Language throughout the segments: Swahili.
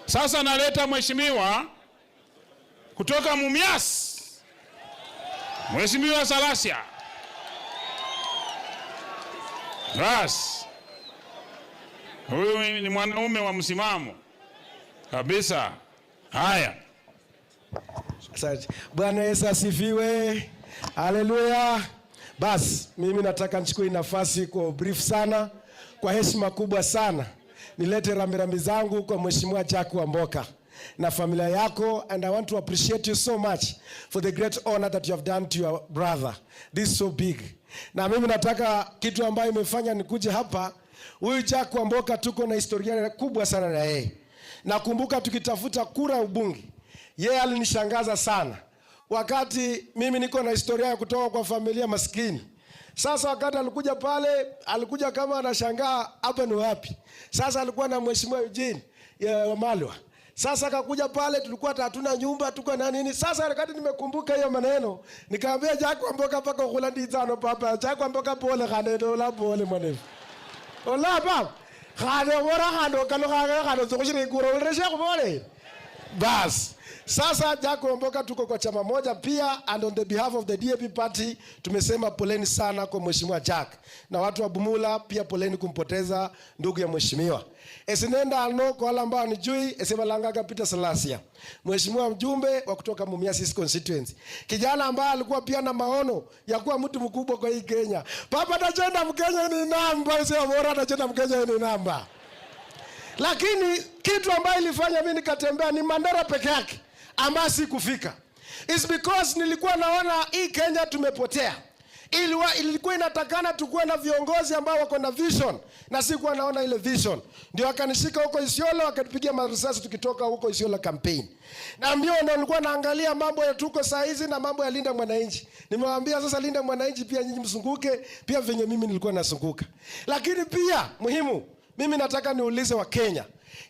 Sasa naleta mheshimiwa kutoka Mumias, Mheshimiwa Salasia. Bas, huyu ni mwanaume wa msimamo kabisa. Haya. Asante. Bwana Yesu asifiwe. Haleluya. Bas, mimi nataka nichukue nafasi kwa brief sana, kwa heshima kubwa sana, nilete rambirambi zangu kwa Mheshimiwa Jack Wamboka na familia yako, and I want to appreciate you so much for the great honor that you have done to your brother. This is so big. Na mimi nataka kitu ambayo imefanya nikuje hapa, huyu Jack Wamboka tuko na historia kubwa sana na yeye. Nakumbuka tukitafuta kura ubunge, yeye alinishangaza sana. Wakati mimi niko na historia ya kutoka kwa familia maskini. Sasa wakati alikuja pale, alikuja kama anashangaa hapa ni wapi. Sasa alikuwa na Mheshimiwa Eugene Wamalwa. Sasa akakuja pale, tulikuwa hatuna nyumba, tuko na nini. Sasa wakati nimekumbuka hiyo maneno, nikamwambia Jack Wamboka paka kula ndizano papa. Jack Wamboka pole kanendo la pole mwanefu. Ola papa. Khane wora khando khano zokushire kura ulreshe kubole. Bas. Sasa Jack Wamboka tuko kwa chama moja pia, and on the behalf of the DAP party tumesema poleni sana kwa Mheshimiwa Jack. Na watu wa Bumula pia poleni kumpoteza ndugu ya mheshimiwa. Esinenda ano kwa wale ambao nijui, esema Langaga Peter Salasia, Mheshimiwa mjumbe wa kutoka Mumias constituency. Kijana ambaye alikuwa pia na maono ya kuwa mtu mkubwa kwa hii Kenya. Papa tajenda Mkenya ni namba, sio bora tajenda Mkenya ni namba. Lakini kitu ambayo ilifanya mimi nikatembea ni Mandera peke yake ama si kufika. It's because nilikuwa naona hii Kenya tumepotea. Ilikuwa inatakana tukuwe na viongozi ambao wako na vision, na sikuwa naona ile vision. Ndio akanishika huko Isiolo, akatupigia marisasi tukitoka huko Isiolo campaign. Na ndio nilikuwa naangalia mambo ya tuko saa hizi na mambo ya Linda Mwananchi. Nimewaambia sasa Linda Mwananchi pia nyinyi mzunguke pia venye mimi nilikuwa nazunguka. Lakini pia muhimu, mimi nataka niulize wa Kenya.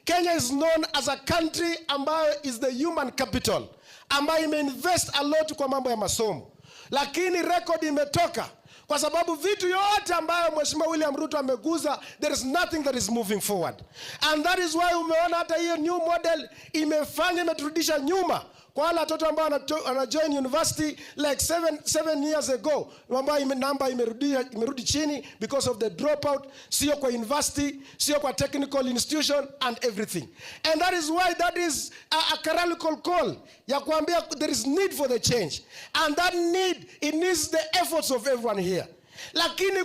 Kenya is known as a country ambayo is the human capital, ambayo imeinvest a lot kwa mambo ya masomo. Lakini record imetoka kwa sababu vitu yote ambayo Mheshimiwa William Ruto ameguza, there is nothing that is moving forward. And that is why umeona hata hiyo new model imeturudisha nyuma kwa wale watoto ambao wana join university like 7 years ago, ambayo namba imerudi chini because of the dropout, sio kwa university, sio kwa technical institution and everything. And that is why that is a clerical call ya kuambia there is need for the change, and that need, it needs the efforts of everyone here. Lakini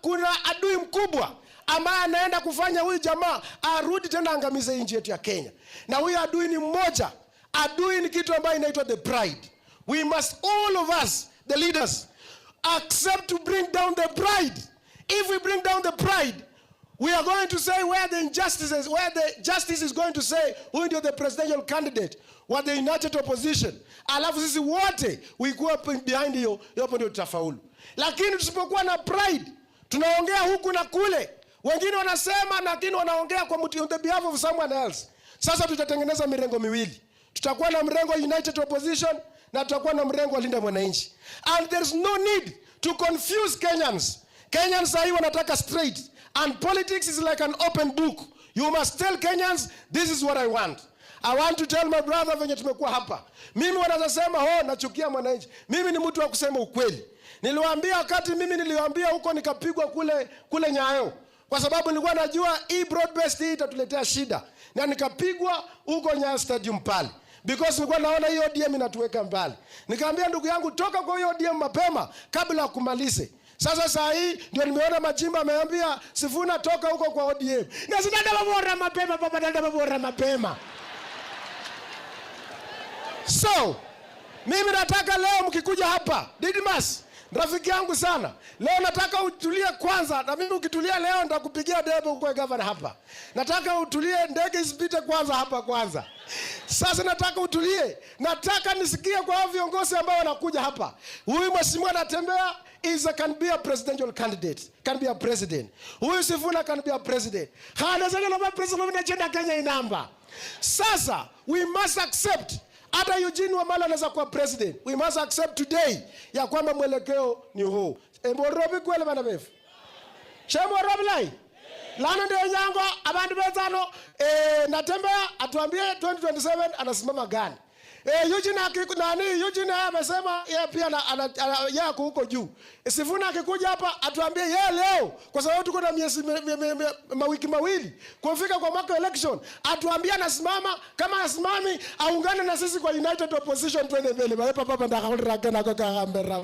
kuna adui mkubwa ambaye anaenda kufanya huyu jamaa arudi tena angamize nchi yetu ya Kenya. Na huyu adui ni mmoja. Adui ni kitu ambayo inaitwa the pride. We must, all of us, the leaders, accept to bring down the pride. If we bring down the pride, we are going to say where the injustices, where the justice is going to say who is the presidential candidate, what the united opposition. Alafu sisi wote we go up behind hiyo ndio tutafaulu. Lakini tusipokuwa na pride, tunaongea huku na kule. Wengine wanasema lakini wanaongea kwa mtu on the behalf of someone else. Sasa tutatengeneza mirengo miwili. Tutakuwa na mrengo united opposition na tutakuwa na mrengo wa Linda Mwananchi. And there's no need to confuse Kenyans. Kenyans sahi wanataka straight, and politics is like an open book. You must tell Kenyans, this is what I want. I want to tell my brother venye tumekuwa hapa. Mimi wanasema nachukia Mwananchi. Mimi ni mtu wa kusema ukweli. Niliwaambia wakati mimi niliwaambia huko nikapigwa kule Nyayo, kwa sababu nilikuwa najua hii broad based hii itatuletea shida. Na nikapigwa huko Nyayo Stadium pale, because nilikuwa naona hiyo ODM inatuweka mbali. Nikamwambia ndugu yangu, toka kwa hiyo ODM mapema kabla ya kumalize. Sasa saa hii ndio nimeona Majimba ameambia Sifuna toka huko kwa ODM. Na sinada mabora mapema, baba nenda mabora mapema. So, mimi nataka leo mkikuja hapa, Didmas, rafiki yangu sana, leo nataka utulie kwanza, na mimi ukitulia leo nitakupigia debe kwa governor hapa. Nataka utulie, ndege isipite kwanza hapa kwanza. Sasa nataka utulie, nataka nisikie kwa viongozi ambao wanakuja hapa. Huyu mheshimiwa anatembea can be a presidential candidate, can be a president. Huyu Sifuna can be a president. Hanazana na president na chenda Kenya inamba. Sasa we must accept, hata Eugene Wamalwa anaweza kuwa president. We must accept today ya kwamba mwelekeo ni huu. Mborobi kwele bana befu. Shemo robi lai. Lana ndio nyango abantu betano natembea atuambie 2027 anasimama gani. Eugene amesema yeye pia yeye huko juu. Sifuna akikuja hapa atuambie yeye leo kwa sababu tuko na miezi mawiki mawili kufika kwa mwaka election, atuambie anasimama, kama anasimami aungane na sisi kwa United Opposition 20 mbele. Papa ndaka na kwa kambera.